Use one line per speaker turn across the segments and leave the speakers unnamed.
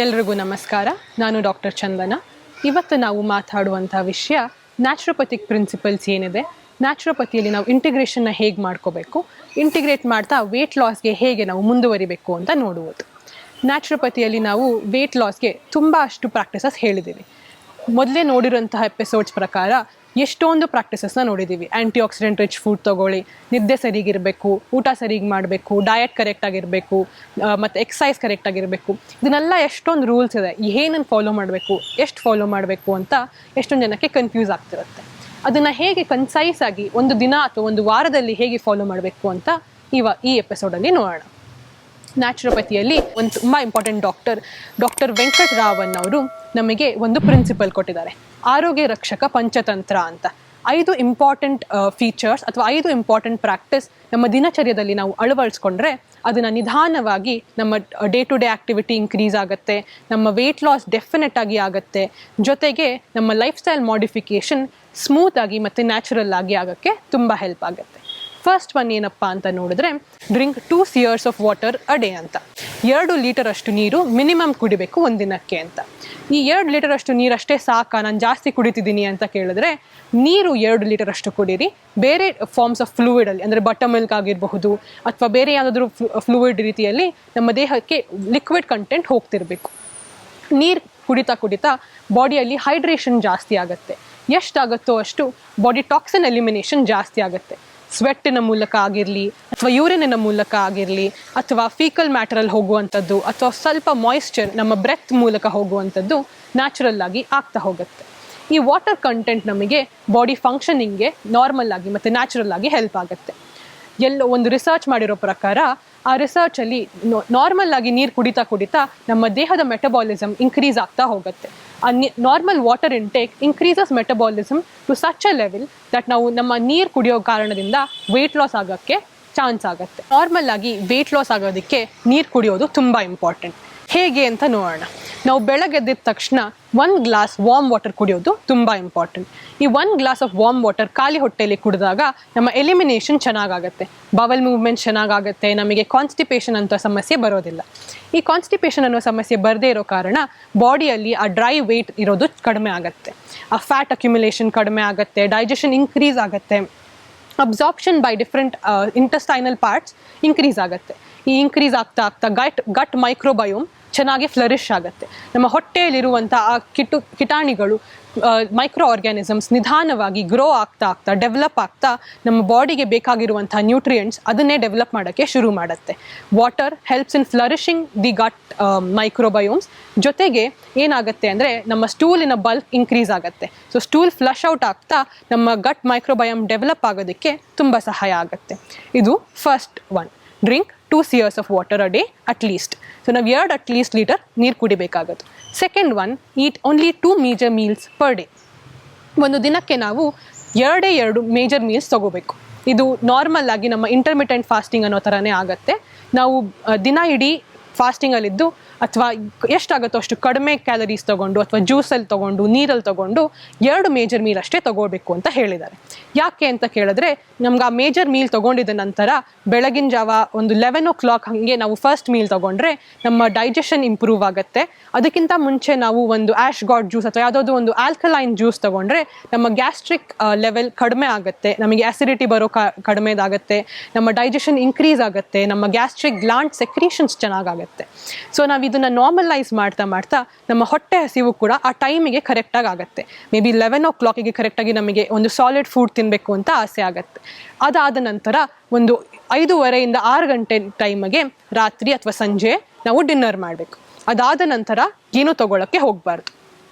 ಎಲ್ರಿಗೂ ನಮಸ್ಕಾರ. ನಾನು ಡಾಕ್ಟರ್ ಚಂದನ. ಇವತ್ತು ನಾವು ಮಾತಾಡುವಂಥ ವಿಷಯ ನ್ಯಾಚುರೋಪತಿಕ್ ಪ್ರಿನ್ಸಿಪಲ್ಸ್ ಏನಿದೆ, ನ್ಯಾಚುರೋಪತಿಯಲ್ಲಿ ನಾವು ಇಂಟಿಗ್ರೇಷನ್ನ ಹೇಗೆ ಮಾಡ್ಕೋಬೇಕು, ಇಂಟಿಗ್ರೇಟ್ ಮಾಡ್ತಾ ವೇಟ್ ಲಾಸ್ಗೆ ಹೇಗೆ ನಾವು ಮುಂದುವರಿಬೇಕು ಅಂತ ನೋಡುವುದು. ನ್ಯಾಚುರೋಪತಿಯಲ್ಲಿ ನಾವು ವೇಟ್ ಲಾಸ್ಗೆ ತುಂಬ ಅಷ್ಟು ಪ್ರಾಕ್ಟೀಸಸ್ ಹೇಳಿದ್ದೀವಿ. ಮೊದಲೇ ನೋಡಿರೋಂತಹ ಎಪಿಸೋಡ್ಸ್ ಪ್ರಕಾರ ಎಷ್ಟೊಂದು ಪ್ರಾಕ್ಟೀಸಸ್ನ ನೋಡಿದ್ದೀವಿ. ಆ್ಯಂಟಿ ಆಕ್ಸಿಡೆಂಟ್ ರಿಚ್ ಫುಡ್ ತೊಗೊಳ್ಳಿ, ನಿದ್ದೆ ಸರಿಗಿರಬೇಕು, ಊಟ ಸರಿಗೆ ಮಾಡಬೇಕು, ಡಯಟ್ ಕರೆಕ್ಟಾಗಿರಬೇಕು, ಮತ್ತು ಎಕ್ಸಸೈಸ್ ಕರೆಕ್ಟಾಗಿರಬೇಕು. ಇದನ್ನೆಲ್ಲ ಎಷ್ಟೊಂದು ರೂಲ್ಸ್ ಇದೆ, ಏನನ್ನು ಫಾಲೋ ಮಾಡಬೇಕು, ಎಷ್ಟು ಫಾಲೋ ಮಾಡಬೇಕು ಅಂತ ಎಷ್ಟೊಂದು ಜನಕ್ಕೆ ಕನ್ಫ್ಯೂಸ್ ಆಗ್ತಿರುತ್ತೆ. ಅದನ್ನು ಹೇಗೆ ಕನ್ಸೈಸ್ ಆಗಿ ಒಂದು ದಿನ ಅಥವಾ ಒಂದು ವಾರದಲ್ಲಿ ಹೇಗೆ ಫಾಲೋ ಮಾಡಬೇಕು ಅಂತ ಈ ಎಪಿಸೋಡಲ್ಲಿ ನೋಡೋಣ. ನ್ಯಾಚುರೋಪತಿಯಲ್ಲಿ ಒಂದು ತುಂಬ ಇಂಪಾರ್ಟೆಂಟ್ ಡಾಕ್ಟರ್ ವೆಂಕಟ್ ರಾವನ್ ಅವರು ನಮಗೆ ಒಂದು ಪ್ರಿನ್ಸಿಪಲ್ ಕೊಟ್ಟಿದ್ದಾರೆ, ಆರೋಗ್ಯ ರಕ್ಷಕ ಪಂಚತಂತ್ರ ಅಂತ. 5 ಇಂಪಾರ್ಟೆಂಟ್ ಫೀಚರ್ಸ್ ಅಥವಾ 5 ಇಂಪಾರ್ಟೆಂಟ್ ಪ್ರಾಕ್ಟೀಸ್ ನಮ್ಮ ದಿನಚರ್ಯದಲ್ಲಿ ನಾವು ಅಳವಡಿಸ್ಕೊಂಡ್ರೆ ಅದನ್ನು ನಿಧಾನವಾಗಿ ನಮ್ಮ day to day activity increase ಆಗುತ್ತೆ, ನಮ್ಮ ವೆಯ್ಟ್ ಲಾಸ್ ಡೆಫಿನೆಟ್ ಆಗಿ ಆಗುತ್ತೆ, ಜೊತೆಗೆ ನಮ್ಮ ಲೈಫ್ ಸ್ಟೈಲ್ ಮಾಡಿಫಿಕೇಷನ್ ಸ್ಮೂತಾಗಿ ಮತ್ತು ನ್ಯಾಚುರಲ್ ಆಗಿ ಆಗೋಕ್ಕೆ ತುಂಬ ಹೆಲ್ಪ್ ಆಗುತ್ತೆ. ಫಸ್ಟ್ ಒನ್ ಏನಪ್ಪ ಅಂತ ನೋಡಿದ್ರೆ, drink 2 seers of water a day ಅಂತ. 2 ಲೀಟರ್ ಅಷ್ಟು ನೀರು ಮಿನಿಮಮ್ ಕುಡಿಬೇಕು ಒಂದಿನಕ್ಕೆ ಅಂತ. ಈ 2 ಲೀಟರ್ ಅಷ್ಟು ನೀರಷ್ಟೇ ಸಾಕಾ, ನಾನು ಜಾಸ್ತಿ ಕುಡಿತಿದ್ದೀನಿ ಅಂತ ಕೇಳಿದ್ರೆ, ನೀರು 2 ಲೀಟರ್ ಅಷ್ಟು ಕುಡೀರಿ. ಬೇರೆ ಫಾರ್ಮ್ಸ್ ಆಫ್ ಫ್ಲೂಯಿಡಲ್ಲಿ ಅಂದರೆ ಬಟರ್ ಮಿಲ್ಕ್ ಆಗಿರಬಹುದು ಅಥವಾ ಬೇರೆ ಯಾವುದಾದ್ರೂ ಫ್ಲೂಯಿಡ್ ರೀತಿಯಲ್ಲಿ ನಮ್ಮ ದೇಹಕ್ಕೆ ಲಿಕ್ವಿಡ್ ಕಂಟೆಂಟ್ ಹೋಗ್ತಿರ್ಬೇಕು. ನೀರು ಕುಡಿತಾ ಬಾಡಿಯಲ್ಲಿ ಹೈಡ್ರೇಷನ್ ಜಾಸ್ತಿ ಆಗುತ್ತೆ. ಎಷ್ಟಾಗುತ್ತೋ ಅಷ್ಟು ಬಾಡಿ ಟಾಕ್ಸಿನ್ ಎಲಿಮಿನೇಷನ್ ಜಾಸ್ತಿ ಆಗುತ್ತೆ. ಸ್ವೆಟ್ಟಿನ ಮೂಲಕ ಆಗಿರಲಿ ಅಥವಾ ಯೂರಿನಿನ ಮೂಲಕ ಆಗಿರಲಿ ಅಥವಾ ಫೀಕಲ್ ಮ್ಯಾಟರಲ್ಲಿ ಹೋಗುವಂಥದ್ದು ಅಥವಾ ಸ್ವಲ್ಪ ಮಾಯಿಶ್ಚರ್ ನಮ್ಮ ಬ್ರೆತ್ ಮೂಲಕ ಹೋಗುವಂಥದ್ದು ನ್ಯಾಚುರಲ್ ಆಗಿ ಆಗ್ತಾ ಹೋಗುತ್ತೆ. ಈ ವಾಟರ್ ಕಂಟೆಂಟ್ ನಮಗೆ ಬಾಡಿ ಫಂಕ್ಷನಿಂಗ್ಗೆ ನಾರ್ಮಲ್ ಆಗಿ ಮತ್ತು ನ್ಯಾಚುರಲ್ ಆಗಿ ಹೆಲ್ಪ್ ಆಗುತ್ತೆ. ಎಲ್ಲೋ ಒಂದು ರಿಸರ್ಚ್ ಮಾಡಿರೋ ಪ್ರಕಾರ ಆ ರಿಸರ್ಚಲ್ಲಿ ನಾರ್ಮಲ್ ಆಗಿ ನೀರು ಕುಡಿತಾ ನಮ್ಮ ದೇಹದ ಮೆಟಬಾಲಿಸಮ್ ಇನ್ಕ್ರೀಸ್ ಆಗ್ತಾ ಹೋಗುತ್ತೆ. ಆ normal water intake increases metabolism to such a level that ನಾವು ನಮ್ಮ ನೀರು ಕುಡಿಯೋ ಕಾರಣದಿಂದ ವೆಯ್ಟ್ ಲಾಸ್ ಆಗೋಕ್ಕೆ ಚಾನ್ಸ್ ಆಗುತ್ತೆ. ನಾರ್ಮಲ್ ಆಗಿ ವೆಯ್ಟ್ ಲಾಸ್ ಆಗೋದಕ್ಕೆ ನೀರು ಕುಡಿಯೋದು ತುಂಬ ಇಂಪಾರ್ಟೆಂಟ್. ಹೇಗೆ ಅಂತ ನೋಡೋಣ. ನಾವು ಬೆಳಗ್ಗೆ ಎದ್ದಿದ ತಕ್ಷಣ 1 ಗ್ಲಾಸ್ ವಾರ್ಮ್ ವಾಟರ್ ಕುಡಿಯೋದು ತುಂಬ ಇಂಪಾರ್ಟೆಂಟ್. ಈ 1 ಗ್ಲಾಸ್ ಆಫ್ ವಾರ್ಮ್ ವಾಟರ್ ಖಾಲಿ ಹೊಟ್ಟೆಯಲ್ಲಿ ಕುಡಿದಾಗ ನಮ್ಮ ಎಲಿಮಿನೇಷನ್ ಚೆನ್ನಾಗಾಗುತ್ತೆ, ಬವಲ್ ಮೂವ್ಮೆಂಟ್ ಚೆನ್ನಾಗಾಗುತ್ತೆ, ನಮಗೆ ಕಾನ್ಸ್ಟಿಪೇಷನ್ ಅಂತ ಸಮಸ್ಯೆ ಬರೋದಿಲ್ಲ. ಈ ಕಾನ್ಸ್ಟಿಪೇಷನ್ ಅನ್ನೋ ಸಮಸ್ಯೆ ಬರದೇ ಇರೋ ಕಾರಣ ಬಾಡಿಯಲ್ಲಿ ಆ ಡ್ರೈ ವೆಯ್ಟ್ ಇರೋದು ಕಡಿಮೆ ಆಗುತ್ತೆ, ಆ ಫ್ಯಾಟ್ ಅಕ್ಯುಮುಲೇಷನ್ ಕಡಿಮೆ ಆಗುತ್ತೆ, ಡೈಜೆಷನ್ ಇನ್ಕ್ರೀಸ್ ಆಗುತ್ತೆ, absorption by different intestinal parts increase ಆಗುತ್ತೆ. ಈ ಇನ್ಕ್ರೀಸ್ ಆಗ್ತಾ ಗಟ್ ಮೈಕ್ರೋಬಯೋಮ್ ಚೆನ್ನಾಗಿ ಫ್ಲರಿಶ್ ಆಗುತ್ತೆ. ನಮ್ಮ ಹೊಟ್ಟೆಯಲ್ಲಿರುವಂಥ ಆ ಕಿಟಾಣಿಗಳು ಮೈಕ್ರೋ ಆರ್ಗ್ಯಾನಿಸಮ್ಸ್ ನಿಧಾನವಾಗಿ ಗ್ರೋ ಆಗ್ತಾ ಡೆವಲಪ್ ಆಗ್ತಾ ನಮ್ಮ ಬಾಡಿಗೆ ಬೇಕಾಗಿರುವಂಥ ನ್ಯೂಟ್ರಿಯೆಂಟ್ಸ್ ಅದನ್ನೇ ಡೆವಲಪ್ ಮಾಡೋಕ್ಕೆ ಶುರು ಮಾಡುತ್ತೆ. Water helps in flourishing the gut microbiomes. ಜೊತೆಗೆ ಏನಾಗುತ್ತೆ ಅಂದರೆ ನಮ್ಮ ಸ್ಟೂಲಿನ ಬಲ್ಕ್ ಇನ್ಕ್ರೀಸ್ ಆಗುತ್ತೆ. ಸೊ ಸ್ಟೂಲ್ ಫ್ಲಶ್ ಔಟ್ ಆಗ್ತಾ ನಮ್ಮ ಗಟ್ ಮೈಕ್ರೋಬಯೋಮ್ ಡೆವಲಪ್ ಆಗೋದಕ್ಕೆ ತುಂಬ ಸಹಾಯ ಆಗುತ್ತೆ. ಇದು first one, drink 2 seers of water a day at least. So ನಾವು 2 at least ಲೀಟರ್ ನೀರು ಕುಡಿಬೇಕಾಗತ್ತೆ. Second one, eat only 2 major meals per day. ಒಂದು ದಿನಕ್ಕೆ ನಾವು 2 ಮೇಜರ್ ಮೀಲ್ಸ್ ತೊಗೋಬೇಕು. ಇದು ನಾರ್ಮಲ್ ಆಗಿ ನಮ್ಮ ಇಂಟರ್ಮಿಟೆಂಟ್ ಫಾಸ್ಟಿಂಗ್ ಅನ್ನೋ ಥರನೇ ಆಗುತ್ತೆ. ನಾವು ದಿನ ಇಡೀ ಫಾಸ್ಟಿಂಗಲ್ಲಿದ್ದು ಅಥವಾ ಎಷ್ಟಾಗುತ್ತೋ ಅಷ್ಟು ಕಡಿಮೆ ಕ್ಯಾಲರೀಸ್ ತೊಗೊಂಡು ಅಥವಾ ಜ್ಯೂಸಲ್ಲಿ ತೊಗೊಂಡು ನೀರಲ್ಲಿ ತೊಗೊಂಡು 2 ಮೇಜರ್ ಮೀಲ್ ಅಷ್ಟೇ ತೊಗೋಬೇಕು ಅಂತ ಹೇಳಿದ್ದಾರೆ. ಯಾಕೆ ಅಂತ ಕೇಳಿದ್ರೆ, ನಮ್ಗೆ ಆ ಮೇಜರ್ ಮೀಲ್ ತೊಗೊಂಡಿದ್ದ ನಂತರ ಬೆಳಗಿನ ಜಾವ ಒಂದು 11 o'clock ಹಾಗೆ ನಾವು ಫಸ್ಟ್ ಮೀಲ್ ತೊಗೊಂಡ್ರೆ ನಮ್ಮ ಡೈಜೆಷನ್ ಇಂಪ್ರೂವ್ ಆಗುತ್ತೆ. ಅದಕ್ಕಿಂತ ಮುಂಚೆ ನಾವು ಒಂದು ಆ್ಯಶ್ ಗಾಡ್ ಜ್ಯೂಸ್ ಅಥವಾ ಯಾವುದಾದ್ರು ಒಂದು ಆಲ್ಕಲೈನ್ ಜ್ಯೂಸ್ ತೊಗೊಂಡ್ರೆ ನಮ್ಮ ಗ್ಯಾಸ್ಟ್ರಿಕ್ ಲೆವೆಲ್ ಕಡಿಮೆ ಆಗುತ್ತೆ, ನಮಗೆ ಆಸಿಡಿಟಿ ಬರೋ ಕಡಿಮೆದಾಗುತ್ತೆ, ನಮ್ಮ ಡೈಜೆಷನ್ ಇನ್ಕ್ರೀಸ್ ಆಗುತ್ತೆ, ನಮ್ಮ ಗ್ಯಾಸ್ಟ್ರಿಕ್ ಗ್ಲಾಂಡ್ ಸೆಕ್ರೀಷನ್ಸ್ ಚೆನ್ನಾಗಾಗುತ್ತೆ. ಸೊ ನಾವು ಇದನ್ನು ನಾರ್ಮಲೈಸ್ ಮಾಡ್ತಾ ನಮ್ಮ ಹೊಟ್ಟೆ ಹಸಿವು ಕೂಡ ಆ ಟೈಮಿಗೆ ಕರೆಕ್ಟಾಗಿ ಆಗುತ್ತೆ. ಮೇ ಬಿ 11 o'clock ಕರೆಕ್ಟಾಗಿ ನಮಗೆ ಒಂದು ಸಾಲಿಡ್ ಫುಡ್ ತಿನ್ನಬೇಕು ಅಂತ ಆಸೆ ಆಗುತ್ತೆ. ಅದಾದ ನಂತರ ಒಂದು 5:30 6 ಗಂಟೆ ಟೈಮಿಗೆ ರಾತ್ರಿ ಅಥವಾ ಸಂಜೆ ನಾವು ಡಿನ್ನರ್ ಮಾಡಬೇಕು. ಅದಾದ ನಂತರ ಏನೂ ತೊಗೊಳಕ್ಕೆ ಹೋಗಬಾರ್ದು.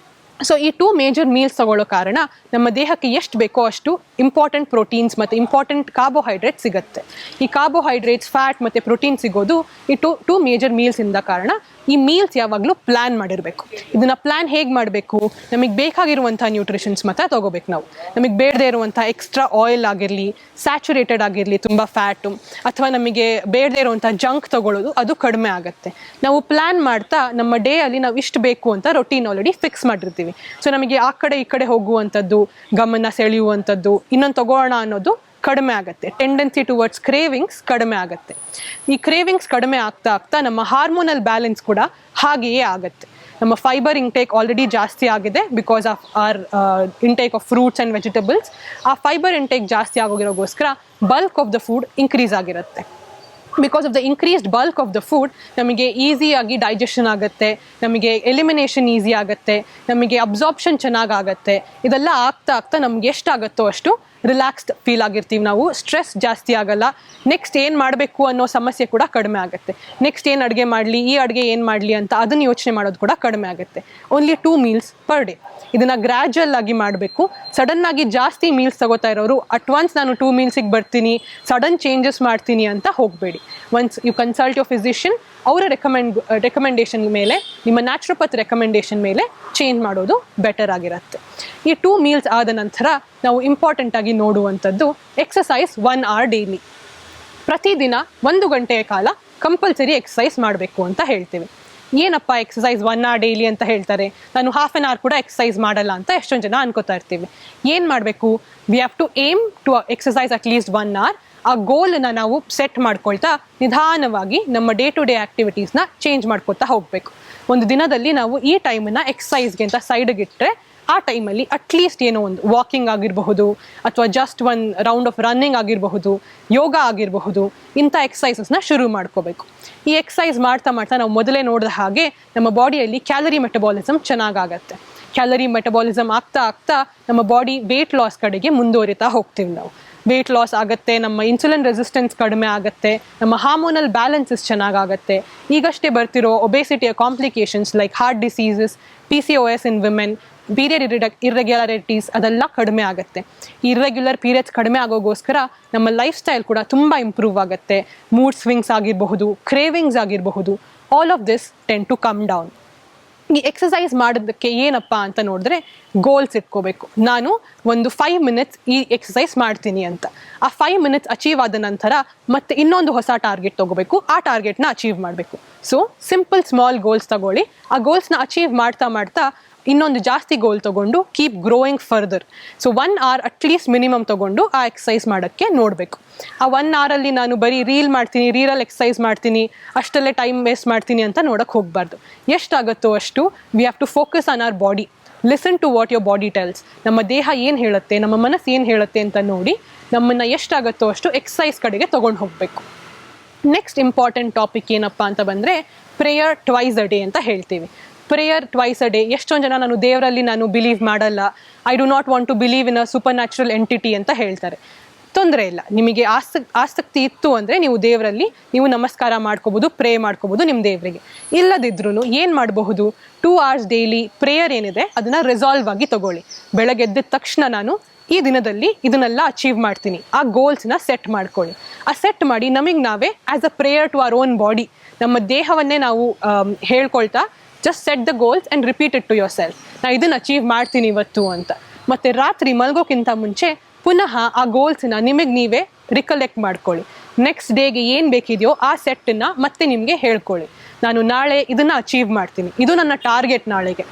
ಸೊ ಈ 2 ಮೇಜರ್ ಮೀಲ್ಸ್ ತೊಗೊಳ್ಳೋ ಕಾರಣ ನಮ್ಮ ದೇಹಕ್ಕೆ ಎಷ್ಟು ಬೇಕೋ ಅಷ್ಟು ಇಂಪಾರ್ಟೆಂಟ್ ಪ್ರೋಟೀನ್ಸ್ ಮತ್ತು ಇಂಪಾರ್ಟೆಂಟ್ ಕಾರ್ಬೋಹೈಡ್ರೇಟ್ ಸಿಗುತ್ತೆ. ಈ ಕಾರ್ಬೋಹೈಡ್ರೇಟ್ಸ್, ಫ್ಯಾಟ್ ಮತ್ತು ಪ್ರೋಟೀನ್ ಸಿಗೋದು ಈ 2 ಮೇಜರ್ ಮೀಲ್ಸಿಂದ ಕಾರಣ. ಈ ಮೀಲ್ಸ್ ಯಾವಾಗಲೂ ಪ್ಲ್ಯಾನ್ ಮಾಡಿರಬೇಕು. ಇದನ್ನು ಪ್ಲ್ಯಾನ್ ಹೇಗೆ ಮಾಡಬೇಕು, ನಮಗೆ ಬೇಕಾಗಿರುವಂಥ ನ್ಯೂಟ್ರಿಷನ್ಸ್ ಮಾತ್ರ ತೊಗೋಬೇಕು. ನಾವು ನಮಗೆ ಬೇಡದೇ ಇರುವಂಥ ಎಕ್ಸ್ಟ್ರಾ ಆಯಿಲ್ ಆಗಿರಲಿ, ಸ್ಯಾಚುರೇಟೆಡ್ ಆಗಿರಲಿ ತುಂಬ ಫ್ಯಾಟು, ಅಥವಾ ನಮಗೆ ಬೇಡದೇ ಇರುವಂಥ ಜಂಕ್ ತೊಗೊಳ್ಳೋದು ಅದು ಕಡಿಮೆ ಆಗುತ್ತೆ. ನಾವು ಪ್ಲ್ಯಾನ್ ಮಾಡ್ತಾ ನಮ್ಮ ಡೇ ಅಲ್ಲಿ ನಾವು ಇಷ್ಟು ಬೇಕು ಅಂತ ರೊಟೀನ್ ಆಲ್ರೆಡಿ ಫಿಕ್ಸ್ ಮಾಡಿರ್ತೀವಿ. ಸೊ ನಮಗೆ ಆ ಕಡೆ ಈ ಕಡೆ ಹೋಗುವಂಥದ್ದು, ಗಮನ ಸೆಳೆಯುವಂಥದ್ದು, ಇನ್ನೊಂದು ತಗೋಣ ಅನ್ನೋದು ಕಡಿಮೆ ಆಗುತ್ತೆ. ಟೆಂಡೆನ್ಸಿ ಟುವರ್ಡ್ಸ್ ಕ್ರೇವಿಂಗ್ಸ್ ಕಡಿಮೆ ಆಗುತ್ತೆ. ಈ ಕ್ರೇವಿಂಗ್ಸ್ ಕಡಿಮೆ ಆಗ್ತಾ ನಮ್ಮ ಹಾರ್ಮೋನಲ್ ಬ್ಯಾಲೆನ್ಸ್ ಕೂಡ ಹಾಗೆಯೇ ಆಗುತ್ತೆ. ನಮ್ಮ ಫೈಬರ್ ಇಂಟೇಕ್ ಆಲ್ರೆಡಿ ಜಾಸ್ತಿ ಆಗಿದೆ because of our intake of fruits and vegetables. ಆ ಫೈಬರ್ ಇಂಟೇಕ್ ಜಾಸ್ತಿ ಆಗೋಗಿರೋಗೋಸ್ಕರ bulk of the food increase ಆಗಿರುತ್ತೆ. Because of the increased bulk of the food ನಮಗೆ ಈಸಿಯಾಗಿ ಡೈಜೆಷನ್ ಆಗುತ್ತೆ, ನಮಗೆ ಎಲಿಮಿನೇಷನ್ ಈಸಿ ಆಗುತ್ತೆ, ನಮಗೆ ಅಬ್ಸಾರ್ಪ್ಷನ್ ಚೆನ್ನಾಗಾಗತ್ತೆ. ಇದೆಲ್ಲ ಆಗ್ತಾ ಆಗ್ತಾ ನಮ್ಗೆ ಎಷ್ಟಾಗುತ್ತೋ ಅಷ್ಟು ರಿಲ್ಯಾಕ್ಸ್ಡ್ ಫೀಲ್ ಆಗಿರ್ತೀವಿ ನಾವು, ಸ್ಟ್ರೆಸ್ ಜಾಸ್ತಿ ಆಗಲ್ಲ. ನೆಕ್ಸ್ಟ್ ಏನು ಮಾಡಬೇಕು ಅನ್ನೋ ಸಮಸ್ಯೆ ಕೂಡ ಕಡಿಮೆ ಆಗುತ್ತೆ. ನೆಕ್ಸ್ಟ್ ಏನು ಅಡುಗೆ ಮಾಡಲಿ, ಈ ಅಡುಗೆ ಏನು ಮಾಡಲಿ ಅಂತ ಅದನ್ನು ಯೋಚನೆ ಮಾಡೋದು ಕೂಡ ಕಡಿಮೆ ಆಗುತ್ತೆ. Only 2 meals per day. ಇದನ್ನು ಗ್ರ್ಯಾಜುವಲ್ ಆಗಿ ಮಾಡಬೇಕು. ಸಡನ್ನಾಗಿ ಜಾಸ್ತಿ ಮೀಲ್ಸ್ ತಗೋತಾ ಇರೋರು ಅಟ್ವಾನ್ಸ್ ನಾನು 2 mealsಗೆ ಬರ್ತೀನಿ, ಸಡನ್ ಚೇಂಜಸ್ ಮಾಡ್ತೀನಿ ಅಂತ ಹೋಗಬೇಡಿ. Once you consult your physician, ಅವರ ರೆಕಮೆಂಡೇಷನ್ ಮೇಲೆ, ನಿಮ್ಮ ನ್ಯಾಚುರೋಪತ್ ರೆಕಮೆಂಡೇಷನ್ ಮೇಲೆ ಚೇಂಜ್ ಮಾಡೋದು ಬೆಟರ್ ಆಗಿರುತ್ತೆ. ಈ 2 meals ಆದ ನಂತರ ನಾವು ಇಂಪಾರ್ಟೆಂಟಾಗಿ ನೋಡುವಂಥದ್ದು ಎಕ್ಸಸೈಸ್ 1 hour ಡೈಲಿ. ಪ್ರತಿದಿನ 1 ಗಂಟೆಯ ಕಾಲ ಕಂಪಲ್ಸರಿ ಎಕ್ಸಸೈಸ್ ಮಾಡಬೇಕು ಅಂತ ಹೇಳ್ತೀವಿ. ಏನಪ್ಪ ಎಕ್ಸಸೈಸ್ 1 hour ಡೈಲಿ ಅಂತ ಹೇಳ್ತಾರೆ, ನಾನು ½ an hour ಕೂಡ ಎಕ್ಸಸೈಸ್ ಮಾಡಲ್ಲ ಅಂತ ಎಷ್ಟೊಂದು ಜನ ಅನ್ಕೋತಾ ಇರ್ತೀವಿ. ಏನು ಮಾಡಬೇಕು? We have to aim to exercise at least 1 hour. ಆ ಗೋಲನ್ನು ನಾವು ಸೆಟ್ ಮಾಡ್ಕೊಳ್ತಾ ನಿಧಾನವಾಗಿ ನಮ್ಮ ಡೇ ಟು ಡೇ ಆ್ಯಕ್ಟಿವಿಟೀಸ್ನ ಚೇಂಜ್ ಮಾಡ್ಕೊತಾ ಹೋಗಬೇಕು. ಒಂದು ದಿನದಲ್ಲಿ ನಾವು ಈ ಟೈಮನ್ನು ಎಕ್ಸಸೈಸ್ಗೆ ಅಂತ ಸೈಡ್ಗಿಟ್ಟರೆ ಆ ಟೈಮಲ್ಲಿ ಅಟ್ಲೀಸ್ಟ್ ಏನೋ ಒಂದು ವಾಕಿಂಗ್ ಆಗಿರಬಹುದು, ಅಥವಾ ಜಸ್ಟ್ 1 round ಆಫ್ ರನ್ನಿಂಗ್ ಆಗಿರಬಹುದು, ಯೋಗ ಆಗಿರಬಹುದು, ಇಂಥ ಎಕ್ಸಸೈಸಸ್ನ ಶುರು ಮಾಡ್ಕೋಬೇಕು. ಈ ಎಕ್ಸಸೈಸ್ ಮಾಡ್ತಾ ಮಾಡ್ತಾ ನಾವು ಮೊದಲೇ ನೋಡಿದ ಹಾಗೆ ನಮ್ಮ ಬಾಡಿಯಲ್ಲಿ ಕ್ಯಾಲರಿ ಮೆಟಬಾಲಿಸಮ್ ಚೆನ್ನಾಗಾಗತ್ತೆ. ಕ್ಯಾಲರಿ ಮೆಟಬಾಲಿಸಮ್ ಆಗ್ತಾ ಆಗ್ತಾ ನಮ್ಮ ಬಾಡಿ ವೆಯ್ಟ್ ಲಾಸ್ ಕಡೆಗೆ ಮುಂದುವರಿತಾ ಹೋಗ್ತೀವಿ. ನಾವು ವೆಯ್ಟ್ ಲಾಸ್ ಆಗುತ್ತೆ, ನಮ್ಮ ಇನ್ಸುಲಿನ್ ರೆಸಿಸ್ಟೆನ್ಸ್ ಕಡಿಮೆ ಆಗುತ್ತೆ, ನಮ್ಮ ಹಾರ್ಮೋನಲ್ ಬ್ಯಾಲೆನ್ಸಸ್ ಚೆನ್ನಾಗಾಗತ್ತೆ. ಈಗಷ್ಟೇ ಬರ್ತಿರೋ ಒಬೇಸಿಟಿಯ complications like heart diseases, PCOS in women, period irregularities ಅದೆಲ್ಲ ಕಡಿಮೆ ಆಗುತ್ತೆ. ಇರ್ರೆಗ್ಯುಲರ್ ಪೀರಿಯಡ್ಸ್ ಕಡಿಮೆ ಆಗೋಗೋಸ್ಕರ ನಮ್ಮ ಲೈಫ್ ಸ್ಟೈಲ್ ಕೂಡ ತುಂಬ ಇಂಪ್ರೂವ್ ಆಗುತ್ತೆ. ಮೂಡ್ ಸ್ವಿಂಗ್ಸ್ ಆಗಿರಬಹುದು, ಕ್ರೇವಿಂಗ್ಸ್ ಆಗಿರಬಹುದು, all of this tend to come down. ಈ ಎಕ್ಸಸೈಸ್ ಮಾಡೋದಕ್ಕೆ ಏನಪ್ಪ ಅಂತ ನೋಡಿದ್ರೆ ಗೋಲ್ಸ್ ಇಟ್ಕೋಬೇಕು. ನಾನು ಒಂದು 5 minutes ಈ ಎಕ್ಸಸೈಸ್ ಮಾಡ್ತೀನಿ ಅಂತ. ಆ 5 minutes ಅಚೀವ್ ಆದ ನಂತರ ಮತ್ತೆ ಇನ್ನೊಂದು ಹೊಸ ಟಾರ್ಗೆಟ್ ತೊಗೋಬೇಕು. ಆ ಟಾರ್ಗೆಟ್ನ ಅಚೀವ್ ಮಾಡಬೇಕು. ಸೊ ಸಿಂಪಲ್ ಸ್ಮಾಲ್ ಗೋಲ್ಸ್ ತಗೊಳ್ಳಿ. ಆ ಗೋಲ್ಸ್ನ ಅಚೀವ್ ಮಾಡ್ತಾ ಮಾಡ್ತಾ ಇನ್ನೊಂದು ಜಾಸ್ತಿ ಗೋಲ್ ತೊಗೊಂಡು keep growing further. So 1 hour at least minimum ತೊಗೊಂಡು ಆ ಎಕ್ಸಸೈಸ್ ಮಾಡೋಕ್ಕೆ ನೋಡಬೇಕು. ಆ 1 hour ನಾನು ಬರೀ ರೀಲ್ ಮಾಡ್ತೀನಿ, ರೀಲಲ್ಲಿ ಎಕ್ಸಸೈಸ್ ಮಾಡ್ತೀನಿ, ಅಷ್ಟಲ್ಲೇ ಟೈಮ್ ವೇಸ್ಟ್ ಮಾಡ್ತೀನಿ ಅಂತ ನೋಡೋಕ್ಕೆ ಹೋಗಬಾರ್ದು. ಎಷ್ಟಾಗುತ್ತೋ ಅಷ್ಟು we have to focus on our body. Listen to what your body tells. ನಮ್ಮ ದೇಹ ಏನು ಹೇಳುತ್ತೆ, ನಮ್ಮ ಮನಸ್ಸು ಏನು ಹೇಳುತ್ತೆ ಅಂತ ನೋಡಿ ನಮ್ಮನ್ನು ಎಷ್ಟಾಗುತ್ತೋ ಅಷ್ಟು ಎಕ್ಸಸೈಸ್ ಕಡೆಗೆ ತೊಗೊಂಡು ಹೋಗಬೇಕು. ನೆಕ್ಸ್ಟ್ ಇಂಪಾರ್ಟೆಂಟ್ ಟಾಪಿಕ್ ಏನಪ್ಪ ಅಂತ ಬಂದರೆ ಪ್ರೇಯರ್ ಟ್ವೈಸ್ ಅ ಡೇ ಅಂತ ಹೇಳ್ತೀವಿ. Prayer twice a day. ಎಷ್ಟೊಂದು ಜನ ನಾನು ದೇವರಲ್ಲಿ ಬಿಲೀವ್ ಮಾಡಲ್ಲ, I do not want to believe in a supernatural entity ಅಂತ ಹೇಳ್ತಾರೆ. ತೊಂದರೆ ಇಲ್ಲ, ನಿಮಗೆ ಆಸಕ್ತಿ ಇತ್ತು ಅಂದರೆ ನೀವು ದೇವರಲ್ಲಿ ನೀವು ನಮಸ್ಕಾರ ಮಾಡ್ಕೋಬೋದು, ಪ್ರೇ ಮಾಡ್ಕೋಬೋದು ನಿಮ್ಮ ದೇವರಿಗೆ. ಇಲ್ಲದಿದ್ರೂ ಏನು ಮಾಡಬಹುದು, 2 hours ಡೈಲಿ ಪ್ರೇಯರ್ ಏನಿದೆ ಅದನ್ನು ರೆಸಾಲ್ವ್ ಆಗಿ ತಗೊಳ್ಳಿ. ಬೆಳಗ್ಗೆ ಎದ್ದ ತಕ್ಷಣ ನಾನು ಈ ದಿನದಲ್ಲಿ ಇದನ್ನೆಲ್ಲ ಅಚೀವ್ ಮಾಡ್ತೀನಿ, ಆ ಗೋಲ್ಸ್ನ ಸೆಟ್ ಮಾಡ್ಕೊಳ್ಳಿ. ಆ ಸೆಟ್ ಮಾಡಿ ನಮಗೆ ನಾವೇ as a prayer to our own body, ನಮ್ಮ ದೇಹವನ್ನೇ ನಾವು ಹೇಳ್ಕೊಳ್ತಾ just set the goals and repeat it to yourself. ನಾನು ಇದನ್ನು ಅಚೀವ್ ಮಾಡ್ತೀನಿ ಇವತ್ತು ಅಂತ. ಮತ್ತು ರಾತ್ರಿ ಮಲ್ಗೋಕ್ಕಿಂತ ಮುಂಚೆ ಪುನಃ ಆ ಗೋಲ್ಸ್ನ ನಿಮಗೆ ನೀವೇ ರಿಕಲೆಕ್ಟ್ ಮಾಡ್ಕೊಳ್ಳಿ. ನೆಕ್ಸ್ಟ್ ಡೇಗೆ ಏನು ಬೇಕಿದೆಯೋ ಆ ಸೆಟ್ಟನ್ನು ಮತ್ತೆ ನಿಮಗೆ ಹೇಳ್ಕೊಳ್ಳಿ. ನಾನು ನಾಳೆ ಇದನ್ನು ಅಚೀವ್ ಮಾಡ್ತೀನಿ, ಇದು ನನ್ನ ಟಾರ್ಗೆಟ್ ನಾಳೆಗೆ.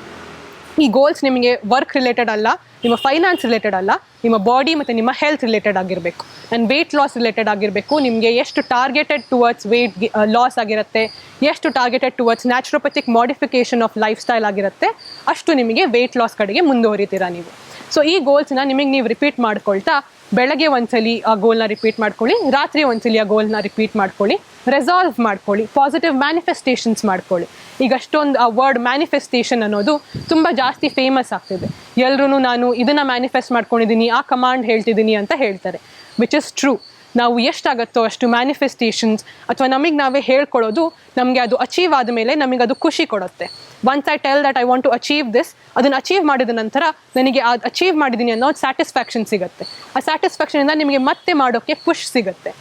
ಈ ಗೋಲ್ಸ್ ನಿಮಗೆ ವರ್ಕ್ ರಿಲೇಟೆಡ್ ಅಲ್ಲ, ನಿಮ್ಮ ಫೈನಾನ್ಸ್ ರಿಲೇಟೆಡ್ ಅಲ್ಲ, ನಿಮ್ಮ ಬಾಡಿ ಮತ್ತು ನಿಮ್ಮ ಹೆಲ್ತ್ ರಿಲೇಟೆಡ್ ಆಗಿರಬೇಕು. ಆ್ಯಂಡ್ ವೆಯ್ಟ್ ಲಾಸ್ ರಿಲೇಟೆಡ್ ಆಗಿರಬೇಕು. ನಿಮಗೆ ಎಷ್ಟು ಟಾರ್ಗೆಟೆಡ್ ಟುವರ್ಡ್ಸ್ ವೆಯ್ಟ್ ಲಾಸ್ ಆಗಿರುತ್ತೆ, ಎಷ್ಟು targeted towards naturopathic modification of lifestyle ಆಗಿರುತ್ತೆ, ಅಷ್ಟು ನಿಮಗೆ ವೆಯ್ಟ್ ಲಾಸ್ ಕಡೆಗೆ ಮುಂದುವರಿತೀರಾ ನೀವು. ಸೊ ಈ ಗೋಲ್ಸ್ನ ನಿಮಗೆ ನೀವು ರಿಪೀಟ್ ಮಾಡ್ಕೊಳ್ತಾ ಬೆಳಗ್ಗೆ ಒಂದ್ಸಲಿ ಆ ಗೋಲ್ನ ರಿಪೀಟ್ ಮಾಡ್ಕೊಳ್ಳಿ, ರಾತ್ರಿ ಒಂದ್ಸಲಿ ಆ ಗೋಲ್ನ ರಿಪೀಟ್ ಮಾಡ್ಕೊಳ್ಳಿ, ರೆಸಾಲ್ವ್ ಮಾಡ್ಕೊಳ್ಳಿ, ಪಾಸಿಟಿವ್ ಮ್ಯಾನಿಫೆಸ್ಟೇಷನ್ಸ್ ಮಾಡ್ಕೊಳ್ಳಿ. ಈಗ ಅಷ್ಟೊಂದು ಆ ವರ್ಡ್ ಮ್ಯಾನಿಫೆಸ್ಟೇಷನ್ ಅನ್ನೋದು ತುಂಬ ಜಾಸ್ತಿ ಫೇಮಸ್ ಆಗ್ತಿದೆ. ಎಲ್ಲರೂ ನಾನು ಇದನ್ನು ಮ್ಯಾನಿಫೆಸ್ಟ್ ಮಾಡ್ಕೊಂಡಿದ್ದೀನಿ, ಆ ಕಮಾಂಡ್ ಹೇಳ್ತಿದ್ದೀನಿ ಅಂತ ಹೇಳ್ತಾರೆ, ವಿಚ್ ಇಸ್ ಟ್ರೂ. ನಾವು ಎಷ್ಟಾಗುತ್ತೋ ಅಷ್ಟು ಮ್ಯಾನಿಫೆಸ್ಟೇಷನ್ಸ್ ಅಥವಾ ನಮಗೆ ನಾವೇ ಹೇಳ್ಕೊಳ್ಳೋದು ನಮಗೆ ಅದು ಅಚೀವ್ ಆದಮೇಲೆ ನಮಗೆ ಅದು ಖುಷಿ ಕೊಡುತ್ತೆ. Once I tell that I want to achieve this, ಅದನ್ನು ಅಚೀವ್ ಮಾಡಿದ ನಂತರ ನನಗೆ ಅದು ಅಚೀವ್ ಮಾಡಿದ್ದೀನಿ ಅನ್ನೋ ಸ್ಯಾಟಿಸ್ಫ್ಯಾಕ್ಷನ್ ಸಿಗುತ್ತೆ. ಆ ಸ್ಯಾಟಿಸ್ಫ್ಯಾಕ್ಷನಿಂದ ನಿಮಗೆ ಮತ್ತೆ ಮಾಡೋಕ್ಕೆ ಪುಷ್ ಸಿಗುತ್ತೆ.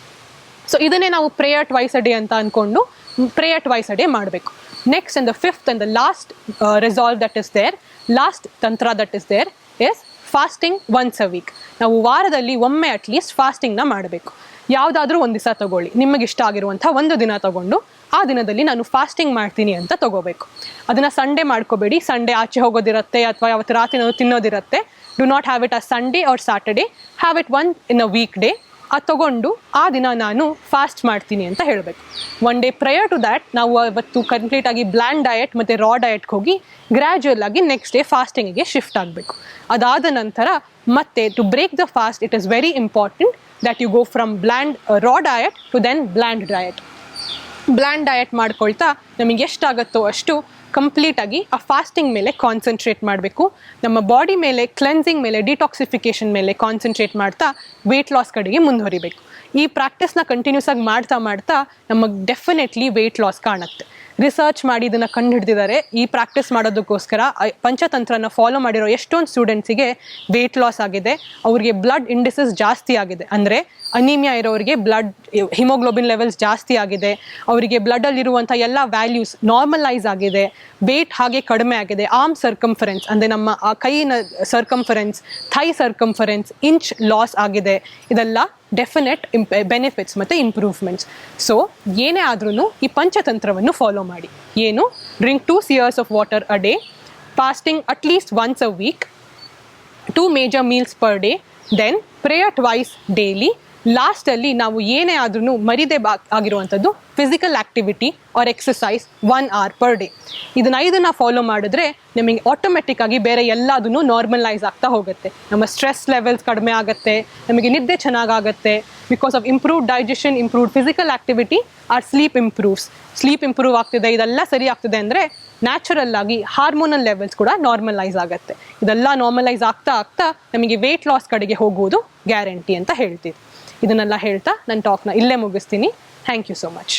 ಸೊ ಇದನ್ನೇ ನಾವು ಪ್ರೇಯರ್ ಟ್ವೈಸ್ ಅ ಡೇ ಅಂತ ಅಂದ್ಕೊಂಡು ಪ್ರೇಯರ್ ಟ್ವೈಸ್ ಅ ಡೇ ಮಾಡಬೇಕು. Next and the fifth and the last resolve that is there, last ತಂತ್ರ that is there is fasting once a week. ನಾವು ವಾರದಲ್ಲಿ ಒಮ್ಮೆ ಅಟ್ಲೀಸ್ಟ್ ಫಾಸ್ಟಿಂಗ್ನ ಮಾಡಬೇಕು. ಯಾವುದಾದ್ರೂ ಒಂದು ದಿವಸ ತಗೊಳ್ಳಿ, ನಿಮಗಿಷ್ಟ ಆಗಿರುವಂಥ ಒಂದು ದಿನ ತಗೊಂಡು ಆ ದಿನದಲ್ಲಿ ನಾನು ಫಾಸ್ಟಿಂಗ್ ಮಾಡ್ತೀನಿ ಅಂತ ತಗೋಬೇಕು. ಅದನ್ನು ಸಂಡೇ ಮಾಡ್ಕೋಬೇಡಿ. ಸಂಡೇ ಆಚೆ ಹೋಗೋದಿರುತ್ತೆ ಅಥವಾ ಯಾವತ್ತು ರಾತ್ರಿ ನಾವು ತಿನ್ನೋದಿರುತ್ತೆ. Do not have it a Sunday or Saturday, have it one in a weekday. ತಗೊಂಡು ಆ ದಿನ ನಾನು ಫಾಸ್ಟ್ ಮಾಡ್ತೀನಿ ಅಂತ ಹೇಳಬೇಕು. One day prior to that ನಾವು ಅವತ್ತು ಕಂಪ್ಲೀಟಾಗಿ ಬ್ಲ್ಯಾಂಡ್ ಡಯಟ್ ಮತ್ತು ರಾ ಡಯಟ್ಗೆ ಹೋಗಿ ಗ್ರ್ಯಾಜುಯಲ್ ಆಗಿ ನೆಕ್ಸ್ಟ್ ಡೇ ಫಾಸ್ಟಿಂಗಿಗೆ ಶಿಫ್ಟ್ ಆಗಬೇಕು. ಅದಾದ ನಂತರ ಮತ್ತೆ to break the fast it is very important that you go from raw diet to then bland diet. Bland diet ಮಾಡ್ಕೊಳ್ತಾ ನಮಗೆ ಎಷ್ಟಾಗುತ್ತೋ ಅಷ್ಟು ಕಂಪ್ಲೀಟಾಗಿ ಆ ಫಾಸ್ಟಿಂಗ್ ಮೇಲೆ ಕಾನ್ಸಂಟ್ರೇಟ್ ಮಾಡಬೇಕು. ನಮ್ಮ ಬಾಡಿ ಮೇಲೆ ಕ್ಲೆನ್ಸಿಂಗ್ ಮೇಲೆ ಡಿಟಾಕ್ಸಿಫಿಕೇಷನ್ ಮೇಲೆ ಕಾನ್ಸಂಟ್ರೇಟ್ ಮಾಡ್ತಾ ವೆಯ್ಟ್ ಲಾಸ್ ಕಡೆಗೆ ಮುಂದುವರಿಬೇಕು. ಈ ಪ್ರಾಕ್ಟೀಸ್ನ ಕಂಟಿನ್ಯೂಸ್ ಆಗಿ ಮಾಡ್ತಾ ನಮಗೆ ಡೆಫಿನೆಟ್ಲಿ ವೆಯ್ಟ್ ಲಾಸ್ ಕಾಣುತ್ತೆ. ರಿಸರ್ಚ್ ಮಾಡಿ ಇದನ್ನು ಕಂಡುಹಿಡಿದಿದ್ದಾರೆ. ಈ ಪ್ರಾಕ್ಟೀಸ್ ಮಾಡೋದಕ್ಕೋಸ್ಕರ ಪಂಚತಂತ್ರನ ಫಾಲೋ ಮಾಡಿರೋ ಎಷ್ಟೊಂದು ಸ್ಟೂಡೆಂಟ್ಸಿಗೆ ವೆಯ್ಟ್ ಲಾಸ್ ಆಗಿದೆ. ಅವ್ರಿಗೆ ಬ್ಲಡ್ ಇಂಡಿಸಸ್ ಜಾಸ್ತಿ ಆಗಿದೆ, ಅಂದರೆ ಅನೀಮಿಯಾ ಇರೋರಿಗೆ ಬ್ಲಡ್ ಹಿಮೋಗ್ಲೋಬಿನ್ ಲೆವೆಲ್ಸ್ ಜಾಸ್ತಿ ಆಗಿದೆ, ಅವರಿಗೆ ಬ್ಲಡ್ಡಲ್ಲಿರುವಂಥ ಎಲ್ಲ ವ್ಯಾಲ್ಯೂಸ್ ನಾರ್ಮಲೈಸ್ ಆಗಿದೆ, ವೆಯ್ಟ್ ಹಾಗೆ ಕಡಿಮೆ ಆಗಿದೆ. ಆರ್ಮ್ ಸರ್ಕಂಫರೆನ್ಸ್ ಅಂದರೆ ನಮ್ಮ ಆ ಕೈನ circumference, thigh circumference inch loss ಆಗಿದೆ. ಇದೆಲ್ಲ ಡೆಫಿನೆಟ್ ಬೆನಿಫಿಟ್ಸ್ ಮತ್ತು ಇಂಪ್ರೂವ್ಮೆಂಟ್ಸ್. ಸೊ ಏನೇ ಆದ್ರೂ ಈ ಪಂಚತಂತ್ರವನ್ನು ಫಾಲೋ ಮಾಡಿ. ಏನು? Drink 2 seers of water a day, fasting at least once a week, 2 major meals per day, then prayer twice daily. ಲಾಸ್ಟಲ್ಲಿ ನಾವು ಏನೇ ಆದ್ರೂ ಮರಿದೇ ಆಗಿರುವಂಥದ್ದು physical activity or exercise 1 hour per day. ಇದನ್ನ ಫಾಲೋ ಮಾಡಿದ್ರೆ ನಮಗೆ ಆಟೋಮೆಟಿಕ್ ಆಗಿ ಬೇರೆ ಎಲ್ಲದೂ ನಾರ್ಮಲೈಸ್ ಆಗ್ತಾ ಹೋಗುತ್ತೆ. ನಮ್ಮ ಸ್ಟ್ರೆಸ್ ಲೆವೆಲ್ಸ್ ಕಡಿಮೆ ಆಗುತ್ತೆ, ನಮಗೆ ನಿದ್ದೆ ಚೆನ್ನಾಗಾಗುತ್ತೆ. Because of improved digestion, improved physical activity, R sleep improve ಆಗ್ತಿದೆ. ಇದೆಲ್ಲ ಸರಿ ಆಗ್ತಿದೆ ಅಂದರೆ ನ್ಯಾಚುರಲ್ ಆಗಿ ಹಾರ್ಮೋನಲ್ ಲೆವೆಲ್ಸ್ ಕೂಡ ನಾರ್ಮಲೈಸ್ ಆಗುತ್ತೆ. ಇದೆಲ್ಲ ನಾರ್ಮಲೈಸ್ ಆಗ್ತಾ ನಮಗೆ ವೆಯ್ಟ್ ಲಾಸ್ ಕಡೆಗೆ ಹೋಗುವುದು ಗ್ಯಾರಂಟಿ ಅಂತ ಹೇಳ್ತೀವಿ. ಇದನ್ನೆಲ್ಲ ಹೇಳ್ತಾ ನನ್ನ ಟಾಕ್ನ ಇಲ್ಲೇ ಮುಗಿಸ್ತೀನಿ. Thank you so much.